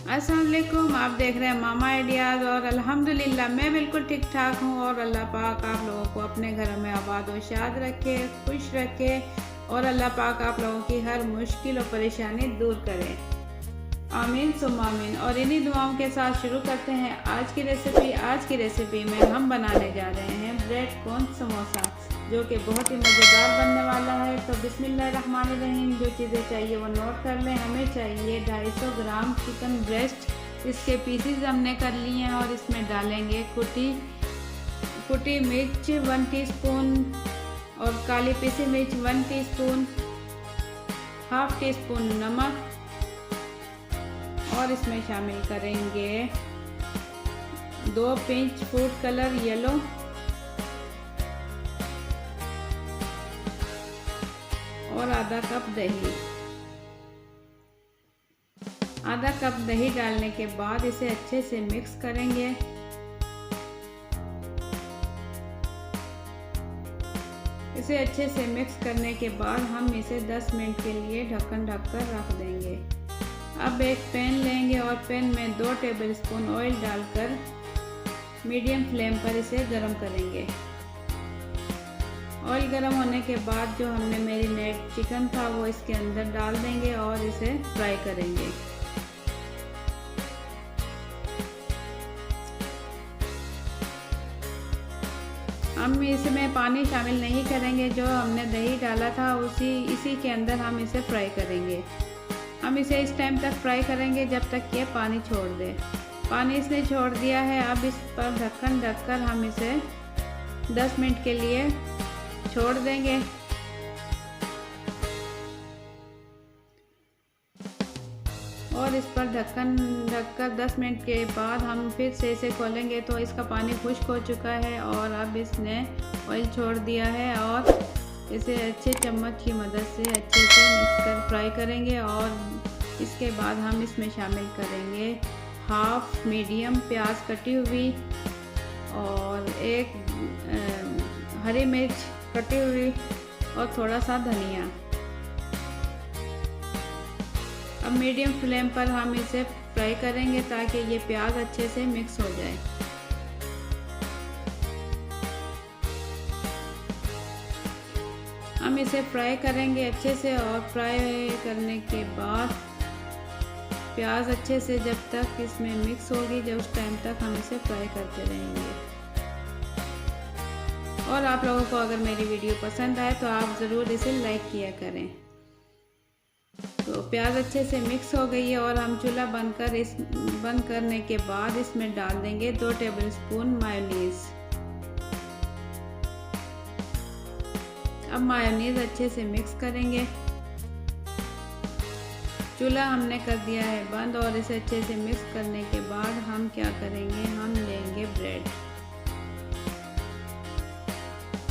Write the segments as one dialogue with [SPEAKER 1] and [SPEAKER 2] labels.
[SPEAKER 1] अस्सलाम वालेकुम। आप देख रहे हैं मामा आइडियाज़ और अल्हम्दुलिल्लाह मैं बिल्कुल ठीक ठाक हूँ और अल्लाह पाक आप लोगों को अपने घरों में आबाद और शाद रखे, खुश रखे और अल्लाह पाक आप लोगों की हर मुश्किल और परेशानी दूर करे। आमीन सुम्मा आमीन। और इन्हीं दुआओं के साथ शुरू करते हैं आज की रेसिपी। आज की रेसिपी में हम बनाने जा रहे हैं ब्रेड कॉर्न समोसा, जो कि बहुत ही मज़ेदार बनने वाला है। तो बिस्मिल्लाहिर्रहमानिर्रहीम। जो चीज़ें चाहिए वो नोट कर लें। हमें चाहिए 250 ग्राम चिकन ब्रेस्ट। इसके पीसीज हमने कर लिए हैं और इसमें डालेंगे कुटी मिर्च 1 टीस्पून और काली पीसी मिर्च 1 टीस्पून, हाफ टी स्पून नमक और इसमें शामिल करेंगे 2 पिंच फूड कलर येलो और आधा कप दही। आधा कप दही डालने के बाद इसे अच्छे से मिक्स करेंगे। इसे अच्छे से मिक्स करने के बाद हम इसे 10 मिनट के लिए ढक्कन ढककर रख देंगे। अब एक पैन लेंगे और पैन में 2 टेबलस्पून ऑयल डालकर मीडियम फ्लेम पर इसे गर्म करेंगे। ऑयल गर्म होने के बाद जो हमने मैरिनेट चिकन था वो इसके अंदर डाल देंगे और इसे फ्राई करेंगे। हम इसमें पानी शामिल नहीं करेंगे। जो हमने दही डाला था इसी के अंदर हम इसे फ्राई करेंगे। हम इसे इस टाइम तक फ्राई करेंगे जब तक ये पानी छोड़ दे। पानी इसने छोड़ दिया है। अब इस पर ढक्कन ढककर हम इसे 10 मिनट के लिए छोड़ देंगे। और इस पर ढक्कन ढककर 10 मिनट के बाद हम फिर से इसे खोलेंगे तो इसका पानी खुश्क हो चुका है और अब इसने ऑयल छोड़ दिया है। और इसे अच्छे चम्मच की मदद से अच्छे से मिक्स कर फ्राई करेंगे। और इसके बाद हम इसमें शामिल करेंगे हाफ मीडियम प्याज कटी हुई और एक हरी मिर्च कटी हुई और थोड़ा सा धनिया। अब मीडियम फ्लेम पर हम इसे फ्राई करेंगे ताकि ये प्याज अच्छे से मिक्स हो जाए। हम इसे फ्राई करेंगे अच्छे से और फ्राई करने के बाद प्याज अच्छे से जब तक इसमें मिक्स होगी उस टाइम तक हम इसे फ्राई करते रहेंगे। और आप लोगों को अगर मेरी वीडियो पसंद आए तो आप ज़रूर इसे लाइक किया करें। तो प्याज अच्छे से मिक्स हो गई है और हम चूल्हा बंद करने के बाद इसमें डाल देंगे 2 टेबलस्पून मायोनीज़। अब मायोनीज़ अच्छे से मिक्स करेंगे। चूल्हा हमने कर दिया है बंद और इसे अच्छे से मिक्स करने के बाद हम क्या करेंगे, हम लेंगे ब्रेड।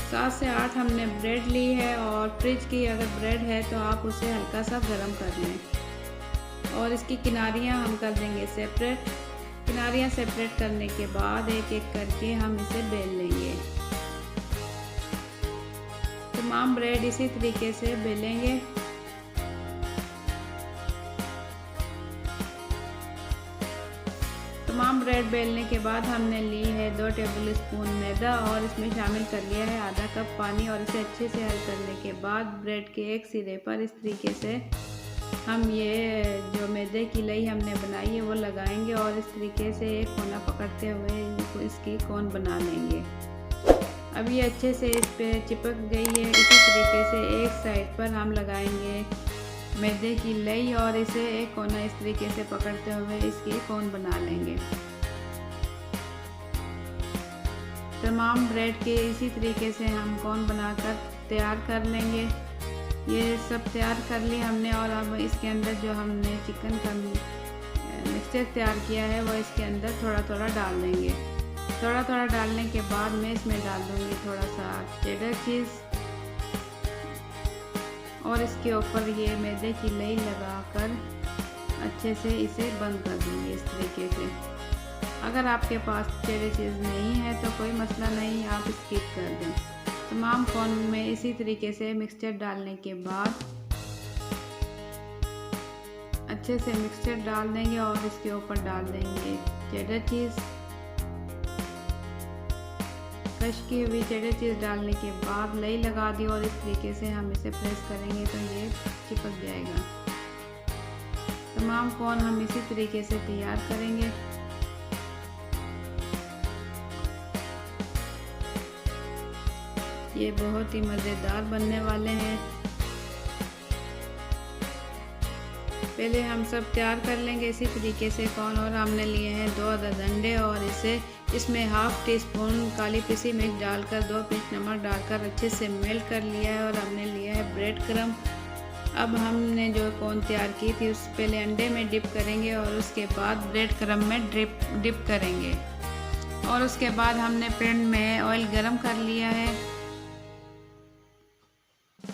[SPEAKER 1] 7 से 8 हमने ब्रेड ली है और फ्रिज की अगर ब्रेड है तो आप उसे हल्का सा गर्म कर लें। और इसकी किनारियां हम कर देंगे सेपरेट। किनारियां सेपरेट करने के बाद एक एक करके हम इसे बेल लेंगे। तमाम ब्रेड इसी तरीके से बेलेंगे। तमाम ब्रेड बेलने के बाद हमने ली है 2 टेबलस्पून मैदा और इसमें शामिल कर लिया है आधा कप पानी। और इसे अच्छे से हल करने के बाद ब्रेड के एक सिरे पर इस तरीके से हम ये जो मैदे की लई हमने बनाई है वो लगाएंगे और इस तरीके से एक कोना पकड़ते हुए इसकी कोन बना लेंगे। अब ये अच्छे से इस पे चिपक गई है। इसी तरीके से एक साइड पर हम लगाएंगे मैदे की लई और इसे एक कोना इस तरीके से पकड़ते हुए इसकी कोन बना लेंगे। तमाम ब्रेड के इसी तरीके से हम कोन बनाकर तैयार कर लेंगे। ये सब तैयार कर लिया हमने और अब इसके अंदर जो हमने चिकन का मिक्सचर तैयार किया है वो इसके अंदर थोड़ा थोड़ा डाल देंगे। थोड़ा थोड़ा डालने के बाद मैं इसमें डाल दूँगी थोड़ा सा चेडर चीज़ और इसके ऊपर ये मैदे की लई लगाकर अच्छे से इसे बंद कर दूँगी इस तरीके से। अगर आपके पास चेडर चीज़ नहीं है तो कोई मसला नहीं, आप स्किप कर दें। तमाम कोन में इसी तरीके से मिक्सचर डालने के बाद अच्छे से मिक्सचर डाल देंगे और इसके ऊपर डाल देंगे चेडर चीज़। कश की हुई चेडर चीज़ डालने के बाद लई लगा दी और इस तरीके से हम इसे प्रेस करेंगे तो ये चिपक जाएगा। तमाम कोन हम इसी तरीके से तैयार करेंगे। ये बहुत ही मज़ेदार बनने वाले हैं। पहले हम सब तैयार कर लेंगे इसी तरीके से कोन। और हमने लिए हैं 2 अदद अंडे और इसमें हाफ़ टी स्पून काली पिसी मिर्च डालकर 2 पिंच नमक डालकर अच्छे से मेल्ट कर लिया है। और हमने लिया है ब्रेड क्रम्ब। अब हमने जो कोन तैयार की थी उस पहले अंडे में डिप करेंगे और उसके बाद ब्रेड क्रम्ब में डिप करेंगे। और उसके बाद हमने पैन में ऑयल गरम कर लिया है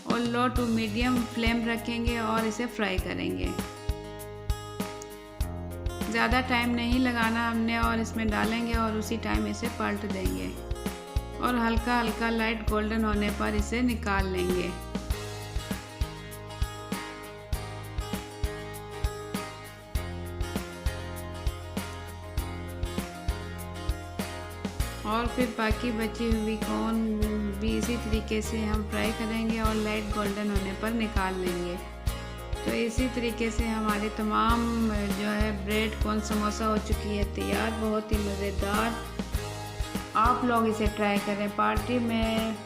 [SPEAKER 1] और लो टू मीडियम फ्लेम रखेंगे और इसे फ्राई करेंगे। ज़्यादा टाइम नहीं लगाना हमने और इसमें डालेंगे और उसी टाइम इसे पलट देंगे और हल्का हल्का लाइट गोल्डन होने पर इसे निकाल लेंगे। और फिर बाकी बची हुई कोन भी इसी तरीके से हम फ्राई करेंगे और लाइट गोल्डन होने पर निकाल लेंगे। तो इसी तरीके से हमारे तमाम जो है ब्रेड कोन समोसा हो चुकी है तैयार। बहुत ही मज़ेदार, आप लोग इसे ट्राई करें पार्टी में,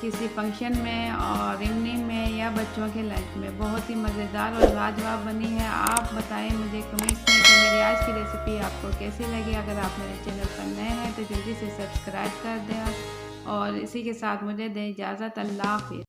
[SPEAKER 1] किसी फंक्शन में और इवनिंग में या बच्चों के लंच में। बहुत ही मज़ेदार और लाजवाब बनी है। आप बताएं मुझे कमेंट्स में कि मेरी आज की रेसिपी आपको कैसी लगी। अगर आप मेरे चैनल पर नए हैं तो जल्दी से सब्सक्राइब कर दें और इसी के साथ मुझे दें इजाज़त। अल्लाह हाफ़िज़।